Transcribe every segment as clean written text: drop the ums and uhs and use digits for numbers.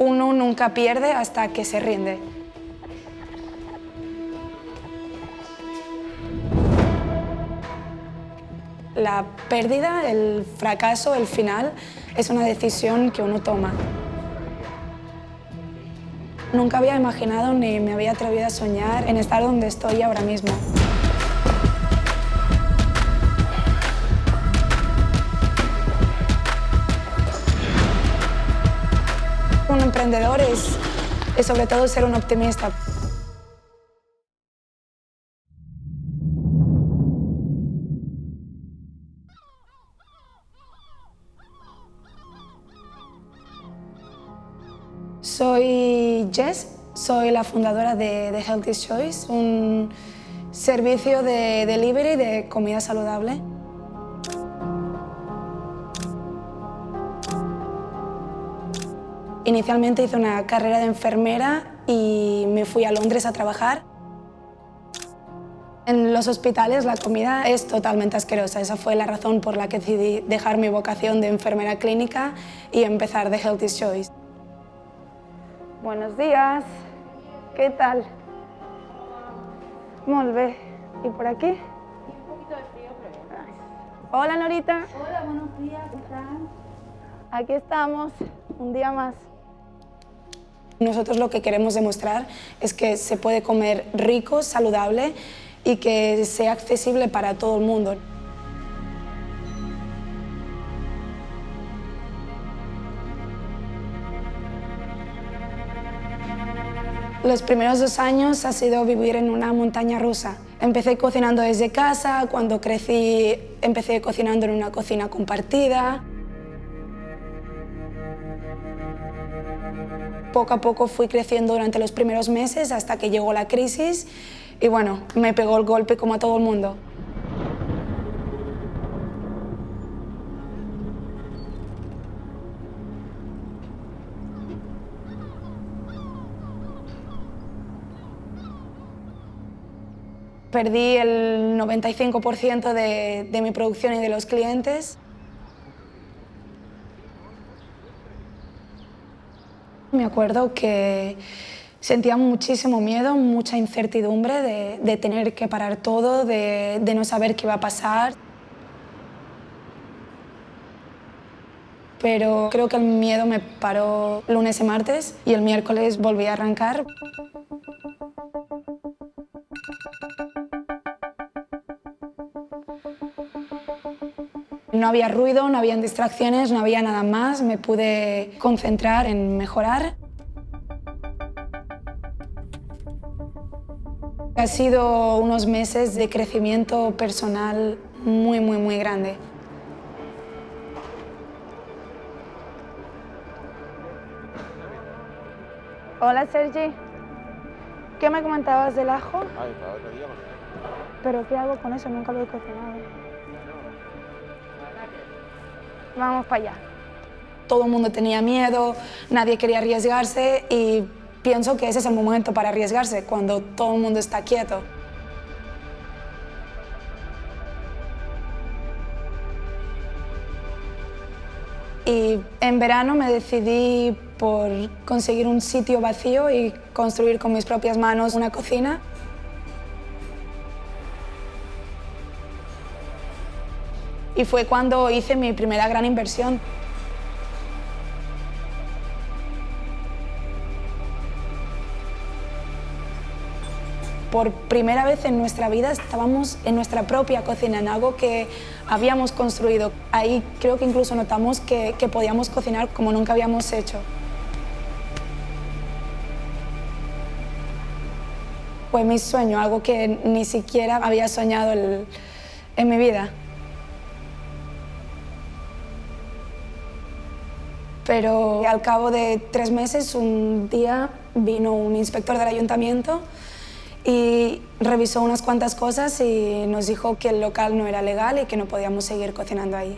Uno nunca pierde hasta que se rinde. La pérdida, el fracaso, el final, es una decisión que uno toma. Nunca había imaginado ni me había atrevido a soñar en estar donde estoy ahora mismo. Un emprendedor es sobre todo ser un optimista. Soy Jess, soy la fundadora de Healthiest Choice, un servicio de delivery de comida saludable. Inicialmente hice una carrera de enfermera y me fui a Londres a trabajar. En los hospitales la comida es totalmente asquerosa. Esa fue la razón por la que decidí dejar mi vocación de enfermera clínica y empezar The Healthiest Choice. Buenos días. ¿Qué tal? Molt bé. ¿Y por aquí? Un poquito de frío, pero bien. Hola, Norita. Hola, buenos días, ¿qué tal? Aquí estamos, un día más. Nosotros lo que queremos demostrar es que se puede comer rico, saludable y que sea accesible para todo el mundo. Los primeros 2 años ha sido vivir en una montaña rusa. Empecé cocinando desde casa, cuando crecí empecé cocinando en una cocina compartida. Poco a poco fui creciendo durante los primeros meses hasta que llegó la crisis y bueno, me pegó el golpe como a todo el mundo. Perdí el 95% de mi producción y de los clientes. Me acuerdo que sentía muchísimo miedo, mucha incertidumbre de tener que parar todo, de no saber qué iba a pasar. Pero creo que el miedo me paró lunes y martes y el miércoles volví a arrancar. No había ruido, no había distracciones, no había nada más. Me pude concentrar en mejorar. Ha sido unos meses de crecimiento personal muy grande. Hola, Sergi. ¿Qué me comentabas del ajo? Ay, para otro día, porque... ¿Pero qué hago con eso? Nunca lo he cocinado. Vamos para allá. Todo el mundo tenía miedo, nadie quería arriesgarse y pienso que ese es el momento para arriesgarse, cuando todo el mundo está quieto. Y en verano me decidí por conseguir un sitio vacío y construir con mis propias manos una cocina. Y fue cuando hice mi primera gran inversión. Por primera vez en nuestra vida estábamos en nuestra propia cocina, en algo que habíamos construido. Ahí creo que incluso notamos que podíamos cocinar como nunca habíamos hecho. Fue mi sueño, algo que ni siquiera había soñado en mi vida. Pero al cabo de 3 meses, un día vino un inspector del ayuntamiento y revisó unas cuantas cosas y nos dijo que el local no era legal y que no podíamos seguir cocinando ahí.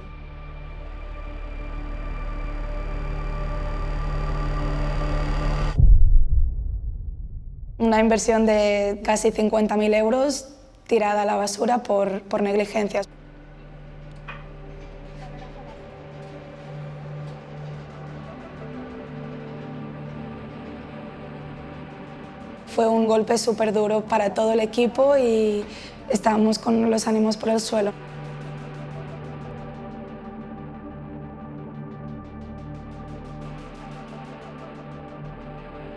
Una inversión de casi 50.000 euros tirada a la basura por negligencias. Fue un golpe súper duro para todo el equipo y estábamos con los ánimos por el suelo.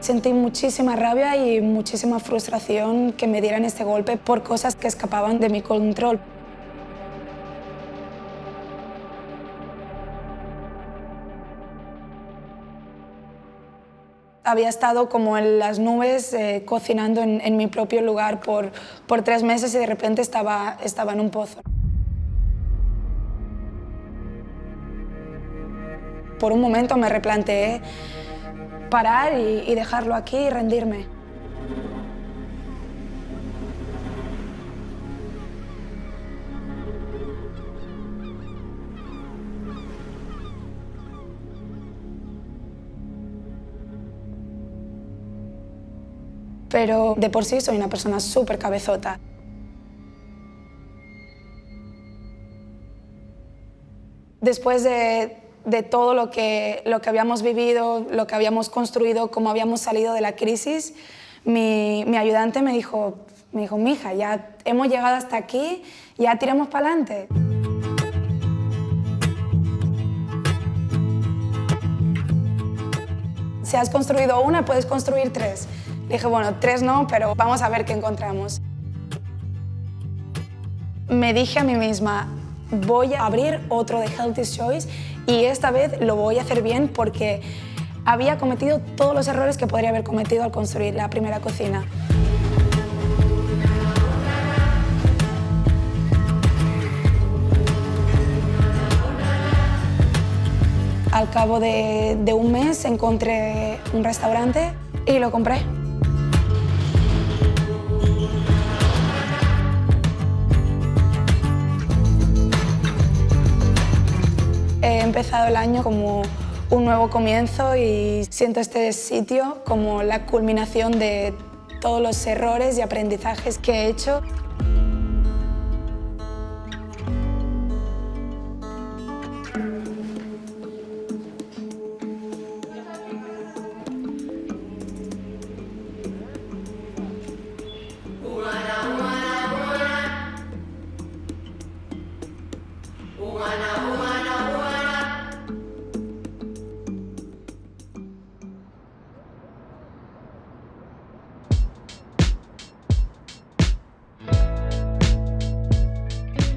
Sentí muchísima rabia y muchísima frustración que me dieran este golpe por cosas que escapaban de mi control. Había estado como en las nubes cocinando en mi propio lugar por 3 meses y de repente estaba en un pozo. Por un momento me replanteé parar y dejarlo aquí y rendirme. Pero de por sí soy una persona súper cabezota. Después de todo lo que habíamos vivido, lo que habíamos construido, cómo habíamos salido de la crisis, mi ayudante me dijo, mija, ya hemos llegado hasta aquí, ya tiramos para adelante. Si has construido una, puedes construir 3. Le dije, bueno, 3 no, pero vamos a ver qué encontramos. Me dije a mí misma, voy a abrir otro de Healthy's Choice y esta vez lo voy a hacer bien porque había cometido todos los errores que podría haber cometido al construir la primera cocina. Al cabo de un mes encontré un restaurante y lo compré. He empezado el año como un nuevo comienzo y siento este sitio como la culminación de todos los errores y aprendizajes que he hecho.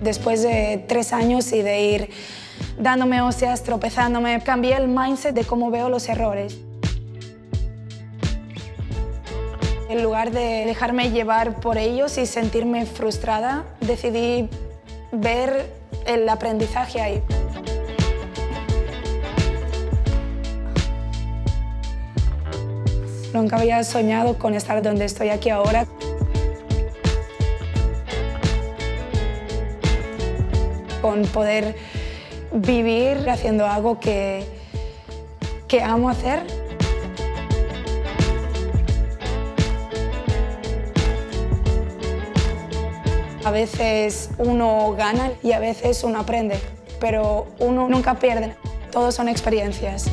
Después de 3 años y de ir dándome hostias, tropezándome, cambié el mindset de cómo veo los errores. En lugar de dejarme llevar por ellos y sentirme frustrada, decidí ver el aprendizaje ahí. Nunca había soñado con estar donde estoy aquí ahora. Con poder vivir haciendo algo que amo hacer. A veces uno gana y a veces uno aprende, pero uno nunca pierde. Todos son experiencias.